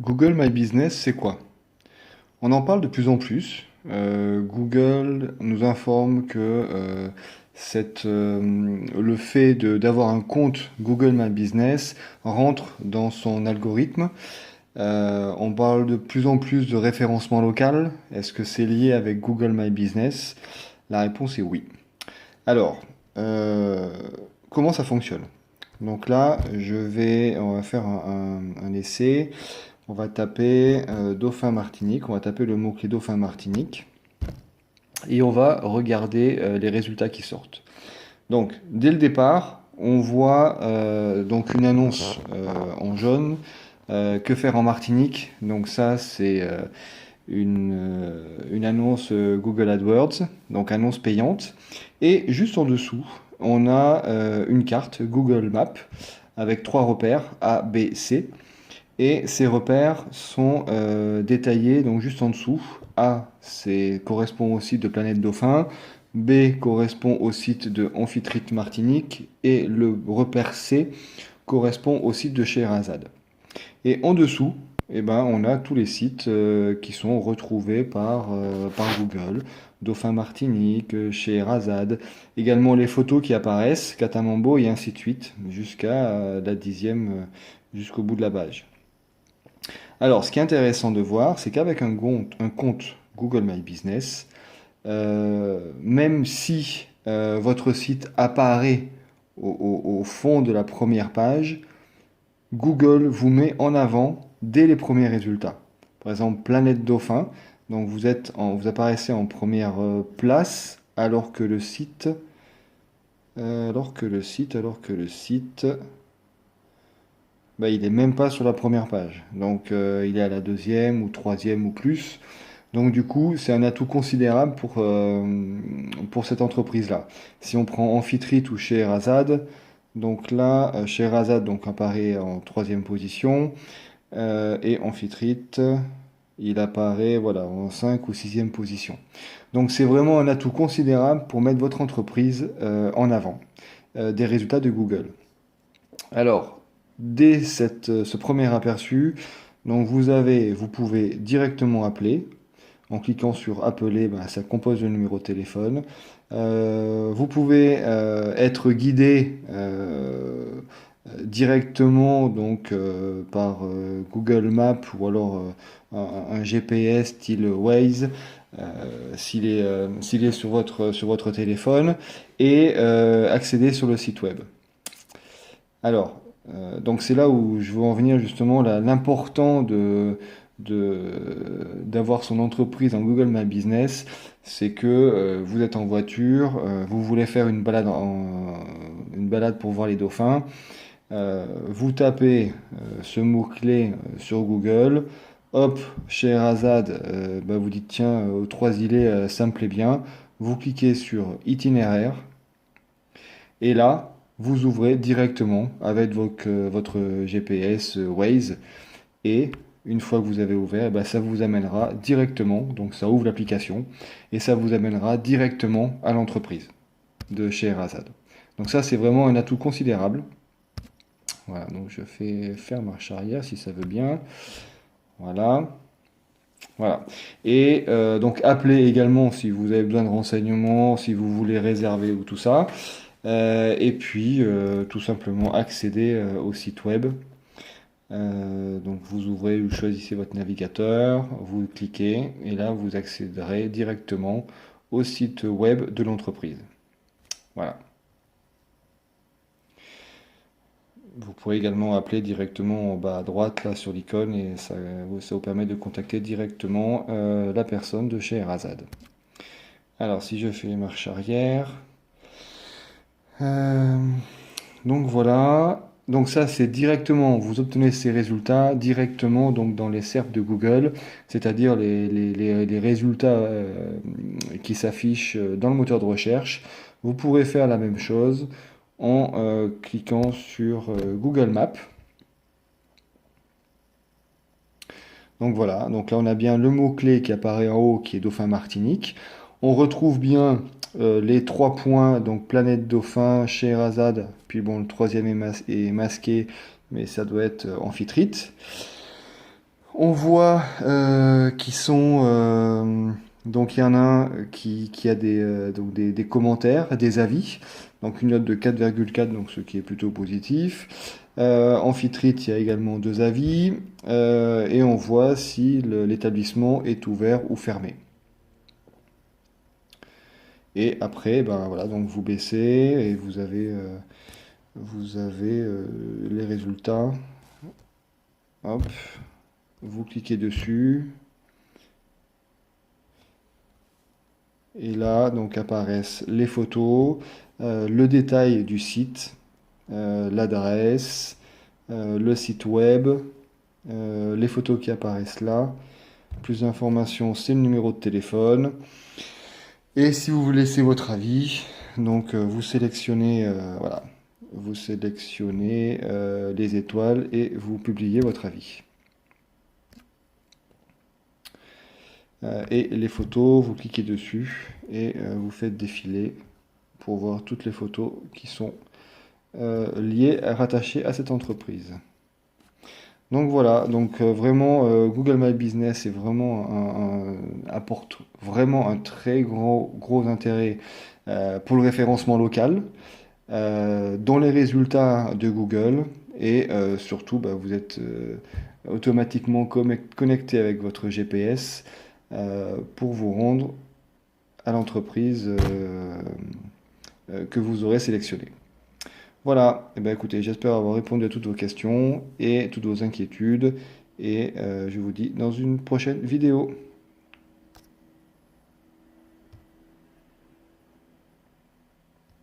Google My Business, c'est quoi? On en parle de plus en plus. Google nous informe que le fait d'avoir un compte Google My Business rentre dans son algorithme. On parle de plus en plus de référencement local. Est-ce que c'est lié avec Google My Business? La réponse est oui. Alors, euh, comment ça fonctionne? Donc là, on va faire un essai. On va taper Dauphin Martinique, on va taper le mot-clé Dauphin Martinique et on va regarder les résultats qui sortent. Donc, dès le départ, on voit donc une annonce en jaune. Que faire en Martinique? Donc ça, c'est une annonce Google AdWords, donc annonce payante. Et juste en dessous, on a une carte Google Maps avec trois repères A, B, C. Et ces repères sont détaillés donc juste en dessous. A, correspond au site de Planète Dauphin. B correspond au site de Amphitrite Martinique. Et le repère C correspond au site de Scheherazade. Et en dessous, eh ben, on a tous les sites qui sont retrouvés par Google. Dauphin Martinique, Scheherazade. Également les photos qui apparaissent, Katamambo et ainsi de suite, jusqu'à la dixième, jusqu'au bout de la page. Alors, ce qui est intéressant de voir, c'est qu'avec un compte Google My Business, même si votre site apparaît au fond de la première page, Google vous met en avant dès les premiers résultats. Par exemple, Planète Dauphin, donc vous apparaissez en première place, alors que le site, bah, il est même pas sur la première page. Donc il est à la deuxième ou troisième ou plus. Donc du coup, c'est un atout considérable pour cette entreprise-là. Si on prend Amphitrite ou Scheherazade, donc là, Scheherazade donc, apparaît en troisième position et Amphitrite, il apparaît voilà, en 5 ou sixième position. Donc c'est vraiment un atout considérable pour mettre votre entreprise en avant des résultats de Google. Alors, dès ce premier aperçu, donc vous pouvez directement appeler. En cliquant sur appeler, ben, ça compose le numéro de téléphone. Vous pouvez être guidé directement donc par Google Maps ou alors un GPS style Waze s'il est sur votre téléphone et accéder sur le site web. Alors, donc c'est là où je veux en venir justement, l'important d'avoir son entreprise en Google My Business, c'est que vous êtes en voiture, vous voulez faire une balade pour voir les dauphins, vous tapez ce mot-clé sur Google, hop, Scheherazade, bah, vous dites tiens, aux trois îlets, ça me plaît bien, vous cliquez sur itinéraire, et là, vous ouvrez directement avec votre GPS Waze et une fois que vous avez ouvert, eh ben, ça vous amènera directement, donc ça ouvre l'application et ça vous amènera directement à l'entreprise de Scheherazade. Donc ça, c'est vraiment un atout considérable. Voilà, donc je fais faire marche arrière si ça veut bien. Voilà. Voilà. Et donc appelez également si vous avez besoin de renseignements, si vous voulez réserver ou tout ça. Et puis, tout simplement accéder au site web. Donc, vous choisissez votre navigateur, vous cliquez, et là, vous accéderez directement au site web de l'entreprise. Voilà. Vous pourrez également appeler directement en bas à droite, là, sur l'icône, et ça vous permet de contacter directement la personne de chez Erazad. Alors, si je fais marche arrière, euh, donc voilà. Donc ça, c'est directement, vous obtenez ces résultats directement donc dans les SERPs de Google, c'est-à-dire les résultats qui s'affichent dans le moteur de recherche. Vous pourrez faire la même chose en cliquant sur Google Maps. Donc voilà, donc là on a bien le mot-clé qui apparaît en haut qui est Dauphin Martinique. On retrouve bien les trois points, donc Planète Dauphin, Scheherazade, puis bon le troisième est masqué, mais ça doit être Amphitrite. On voit qui sont donc il y en a un qui a donc des commentaires, des avis, donc une note de 4,4, donc ce qui est plutôt positif. Amphitrite, il y a également deux avis et on voit si l'établissement est ouvert ou fermé. Et après, ben voilà, donc vous baissez et vous avez les résultats. Hop, vous cliquez dessus. Et là, donc apparaissent les photos, le détail du site, l'adresse, le site web, les photos qui apparaissent là. Plus d'informations, c'est le numéro de téléphone. Et si vous voulez laisser votre avis, donc vous sélectionnez, voilà, vous sélectionnez les étoiles et vous publiez votre avis. Et les photos, vous cliquez dessus et vous faites défiler pour voir toutes les photos qui sont liées, rattachées à cette entreprise. Donc voilà, donc vraiment Google My Business est vraiment apporte vraiment un très gros intérêt pour le référencement local dans les résultats de Google et surtout bah, vous êtes automatiquement connecté avec votre GPS pour vous rendre à l'entreprise que vous aurez sélectionnée. Voilà, eh bien, écoutez, j'espère avoir répondu à toutes vos questions et toutes vos inquiétudes et je vous dis dans une prochaine vidéo.